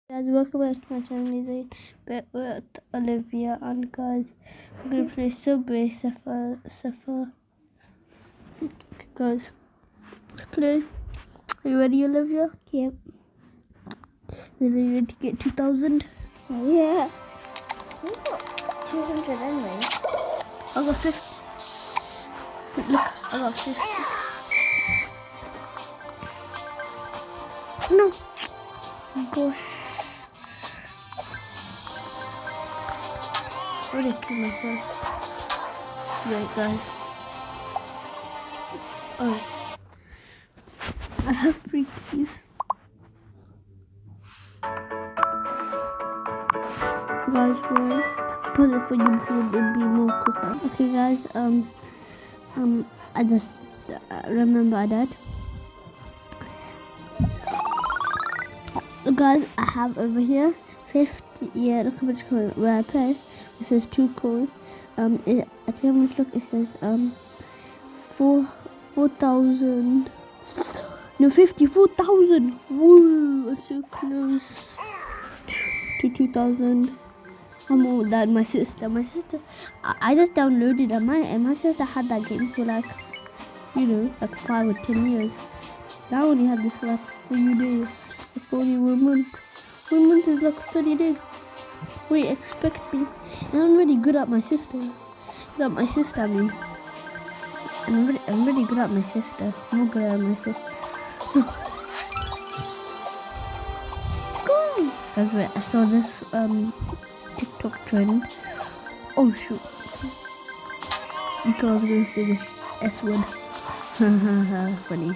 Guys, welcome back to my channel. Back with Olivia, and guys, we're gonna play Subway Surfer. Guys, let's play. Are you ready, Olivia? Yep. Are you ready to get 2,000? Yeah. We got 200 anyways. I got 50. Look, I got 50. No. Gosh. I'm gonna kill myself. Right, guys. Oh, I have 3 keys. Guys, we'll put it for you because it'll be more quicker. Okay, guys. I just remember that. Guys, I have over here 50. Yeah, look how much coin. Where I press, it says 2 coin. I tell you look. It says 4,000. No, 54,000. Woo! It's so close to 2,000. I'm more than my sister. I just downloaded it. My sister had that game for like 5 or 10 years. I only had this for like 4 days. Like for only 1 month. 1 month is like 30 days. Wait, expect me. And I'm really good at my sister. I'm really good at my sister. I'm not good at my sister. Go. I saw this TikTok trend. Oh shoot. Because I was going to say this S word. Funny.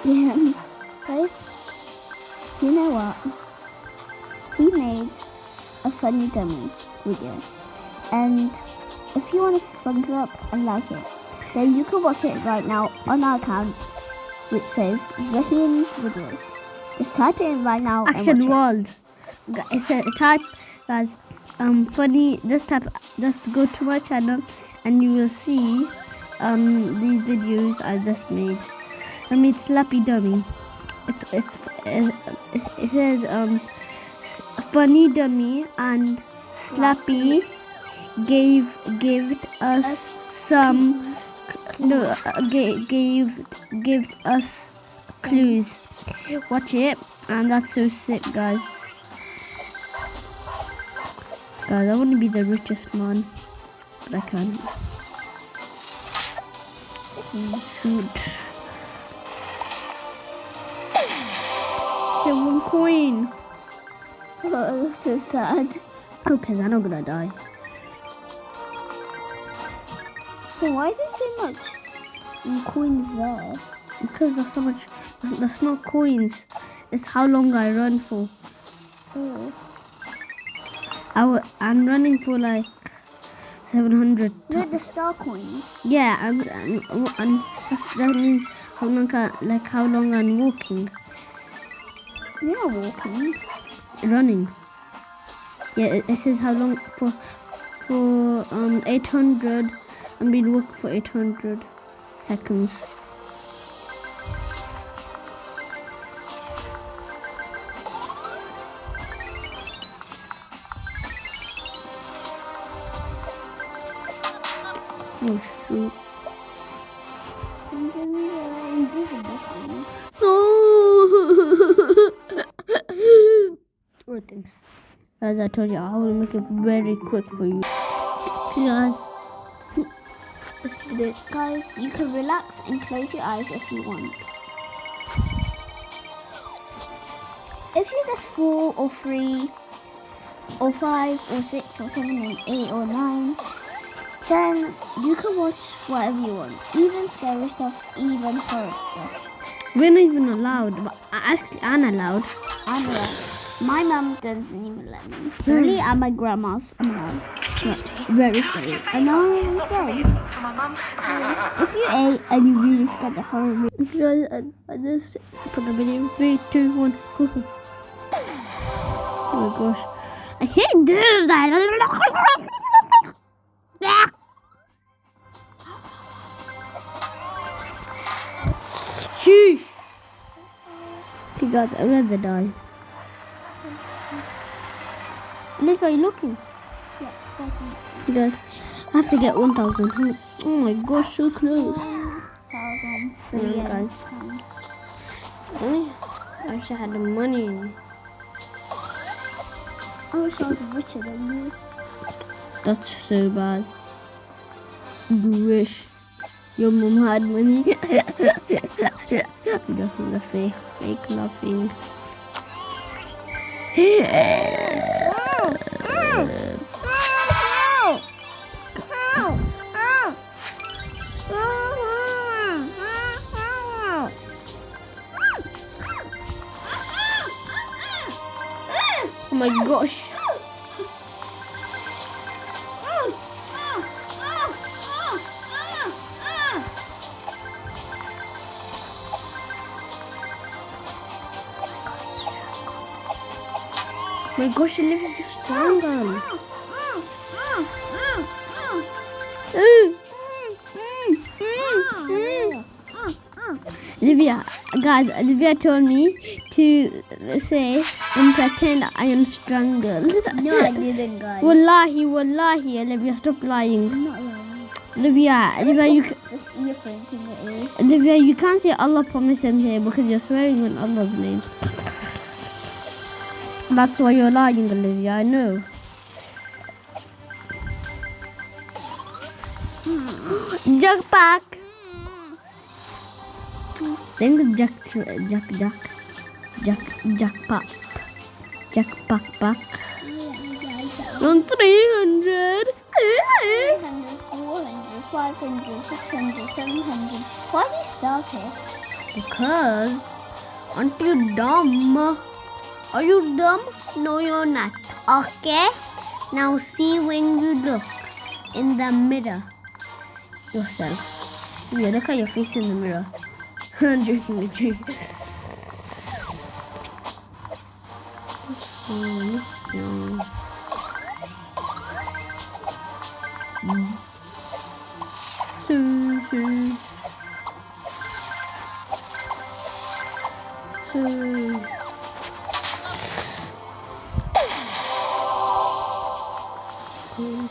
Yeah. Guys, you know what? We made a funny dummy video. And if you want to thumbs up and like it, then you can watch it right now on our account, which says Zahin's Videos. Just type it in right now. Action and watch world. It's a type, guys. Funny. Just go to my channel, and you will see these videos I just made. I made Slappy Dummy. It says Funny Dummy and Slappy gave us some gave us clues. Watch it, and that's so sick, guys. Guys, I want to be the richest man, but I can't. Shoot. Get 1 coin. Oh, that's so sad. Okay, I'm not gonna die. So why is there so much coins there? Because there's so much. That's not coins. It's how long I run for. Oh. I'm running for like 700. Look, the star coins. Yeah, and that means how long I'm walking. You're not walking. Running. Yeah, it says how long for 800. I'm being walking for 800 seconds. Oh shoot. Something invisible thing. No. Oh, thanks. As I told you, I will make it very quick for you. Okay, guys. Let's do it. Guys, you can relax and close your eyes if you want. If you're just 4 or 3 or 5 or 6 or 7 and 8 or 9, then you can watch whatever you want. Even scary stuff, even horror stuff. We're not even allowed, but actually I'm allowed. I'm allowed. My mum doesn't even let me. Only at my grandma's I'm allowed. But very scary. And now I'm scared. So if you ate and you really scared the horror movie. Guys, I just put the video. 3, 2, 1. Oh my gosh. I hate this. Sheesh. Okay guys, I'd rather die. Liv, are you looking? Yeah, that's You guys, I have to get 1,000. Oh my gosh, so close. 1,000 Yeah, billion guys. pounds. I wish I had the money. I wish I was richer than you. That's so bad. You wish your mom had money. That's fake. Fake laughing. Oh my gosh. My gosh, Olivia, you're stronger. Olivia, guys, Olivia told me to say and pretend I am strangled. No, I didn't, guys. Wallahi, Olivia, stop lying. I'm not lying. Olivia, you This earphones in your ears. Olivia, you can't say Allah promises here because you're swearing on Allah's name. That's why you're lying, Olivia, I know. Jackpack. Then jackpack. Jackpack. On 300. 300, 400, 500, 600, 700. Why are these stars here? Because aren't you dumb? Are you dumb? No, you're not. Okay? Now see when you look in the mirror yourself. Yeah, look at your face in the mirror. I'm joking with you. Good.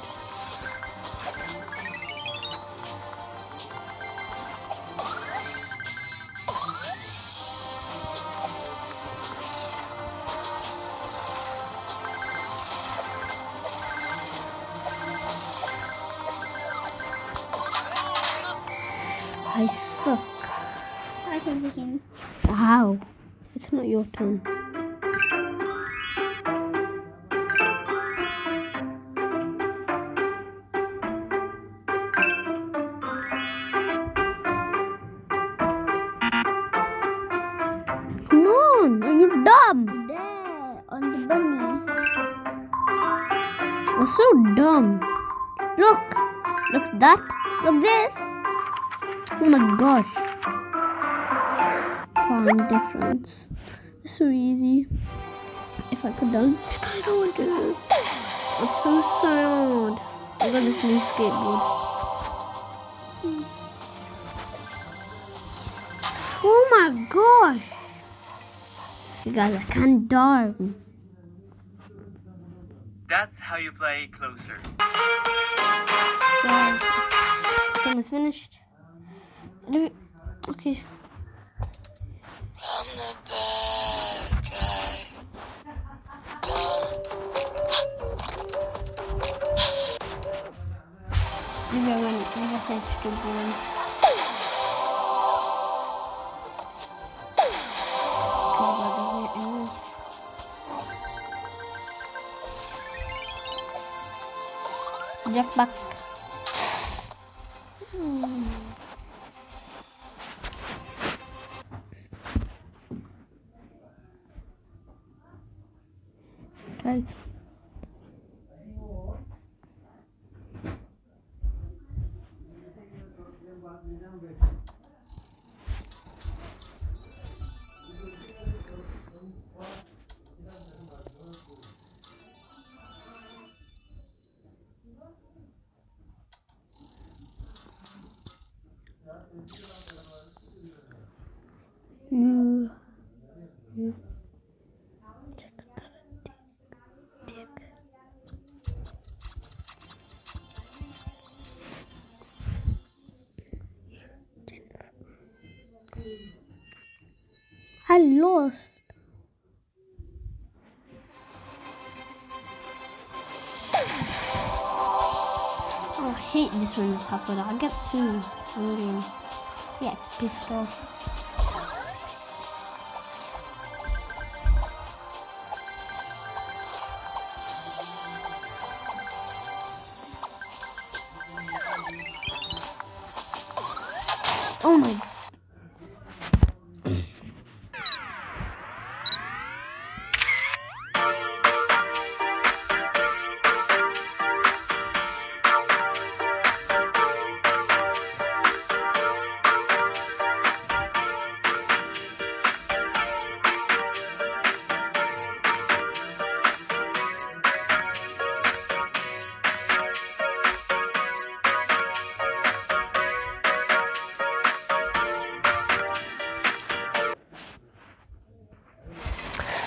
I suck. I can begin. Wow. It's not your turn. Come on, are you dumb? There, on the bunny. You're so dumb. Look that. Look this. Oh my gosh. Find difference. It's so easy. If I could done, I don't want to. It's so sad. I got this new skateboard. Oh my gosh. You guys, I can't dive. That's how you play Closer. Yeah. It's almost finished. Okay. I'm the bad guy. Never said to go. Jackpack. Right. You check that. hate this when this happens. I get so really pissed off. Oh my.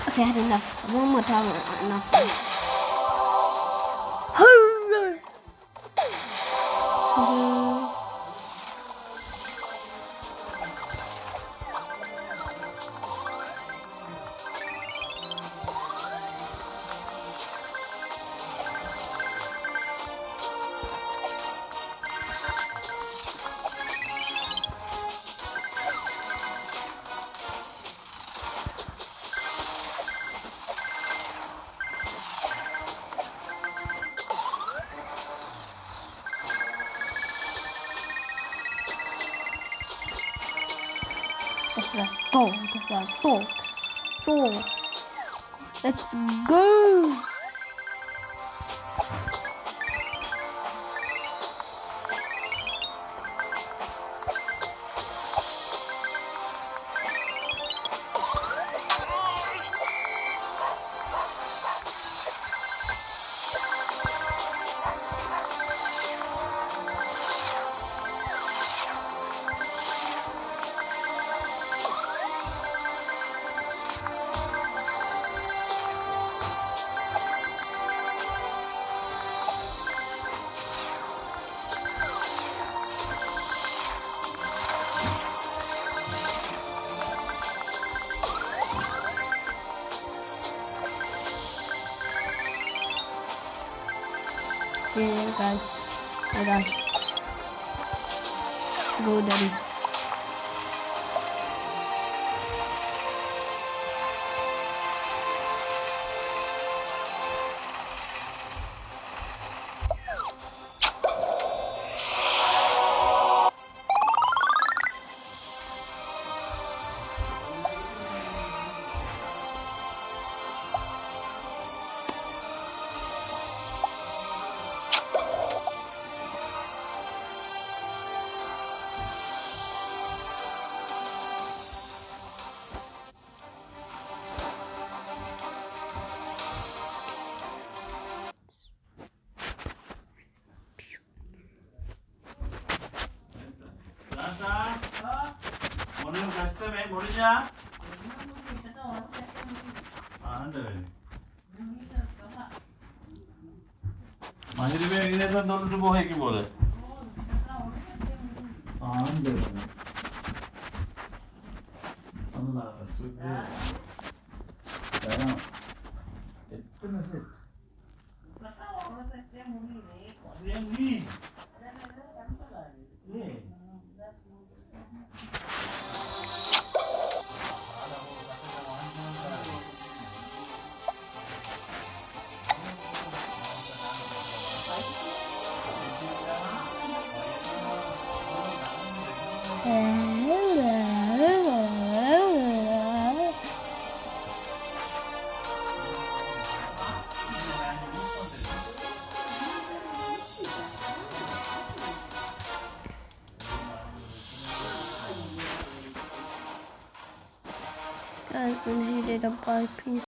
Okay, I had enough. One more time, enough. Go. Let's go. Yeah, guys. We're done. Go, Daddy. 오늘 가스템에 모르냐? 안돼. Mahirime neden dolu bu heki böyle? Andı. Allah süper. Tamam. Etti mi sen? Guys, when he did a bye, peace.